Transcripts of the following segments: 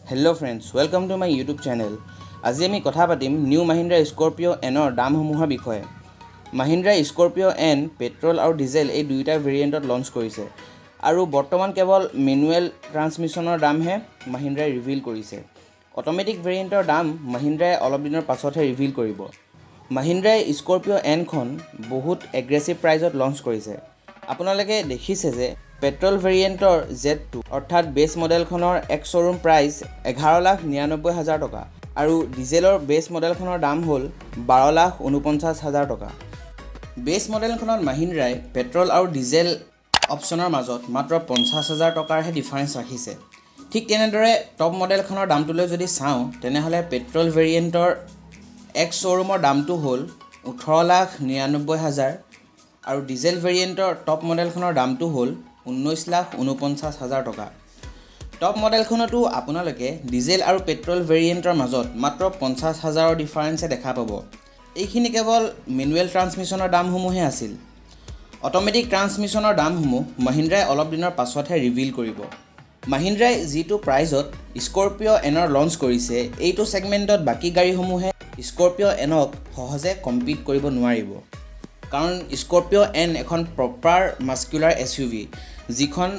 Hello friends, welcome to my YouTube channel. আজি আমি কথা পাতিম নিউ Mahindra Scorpio N ৰ দামসমূহৰ বিষয়ে। Mahindra Scorpio N পেট্ৰল আৰু ডিজেল এই দুইটা ভেৰিয়েণ্টত লঞ্চ কৰিছে আৰু বৰ্তমান কেৱল মেনুৱেল ট্ৰান্সমিশ্যনৰ দামহে Mahindra ৰিভিল কৰিছে। অটোমেটিক ভেৰিয়েণ্টৰ দাম Mahindra অলপ দিনৰ পাছতহে ৰিভিল কৰিব। Mahindra Scorpio N খন বহুত এগ্ৰেছিভ প্ৰাইজত লঞ্চ কৰিছে। আপোনালোকে দেখিছে যে পেট্ৰল ভেৰিয়েণ্টৰ Z2 অৰ্থাৎ বেছ মডেলখনৰ এক শ্বৰুম প্ৰাইচ 11,99,000 টকা আৰু ডিজেলৰ বেছ মডেলখনৰ দাম হ'ল 12,49,000 টকা। বেছ মডেলখনত Mahindra পেট্ৰল আৰু ডিজেল অপশ্যনৰ মাজত মাত্ৰ 50,000 টকাৰহে ডিফাৰেঞ্চ ৰাখিছে। ঠিক তেনেদৰে টপ মডেলখনৰ দামটোলৈ যদি চাওঁ তেনেহ'লে পেট্ৰল ভেৰিয়েণ্টৰ এক শ্বৰুমৰ দামটো হ'ল 18,99,000 আৰু ডিজেল ভেৰিয়েণ্টৰ টপ মডেলখনৰ দামটো হ'ল 19,49,000 টকা। টপ মডেলখনতো আপোনালোকে ডিজেল আৰু পেট্ৰল ভেৰিয়েণ্টৰ মাজত মাত্ৰ 50,000ৰ ডিফাৰেঞ্চে দেখা পাব। এইখিনি কেৱল মেনুৱেল ট্ৰান্সমিশ্যনৰ দামসমূহে আছিল। অটোমেটিক ট্ৰান্সমিশ্যনৰ দামসমূহ Mahindra অলপ দিনৰ পাছতহে ৰিভিল কৰিব। Mahindra যিটো প্ৰাইজত Scorpio N লঞ্চ কৰিছে এইটো ছেগমেণ্টত বাকী গাড়ীসমূহে Scorpio Nক সহজে কম্পিট কৰিব নোৱাৰিব। কাৰণ Scorpio N এখন প্ৰপাৰ মাস্কুলাৰ SUV যিখন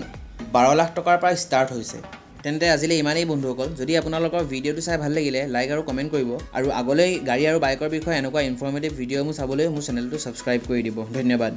12 লাখ টকাৰ পৰা ষ্টাৰ্ট হৈছে। তেন্তে আজিলৈ ইমানেই বন্ধুসকল, যদি আপোনালোকৰ ভিডিঅ'টো চাই ভাল লাগিলে লাইক আৰু কমেণ্ট কৰিব আৰু আগলৈ গাড়ী আৰু বাইকৰ বিষয়ে এনেকুৱা ইনফৰ্মেটিভ ভিডিঅ'সমূহ চাবলৈ মোৰ চেনেলটো ছাবস্ক্ৰাইব কৰি দিব। ধন্যবাদ।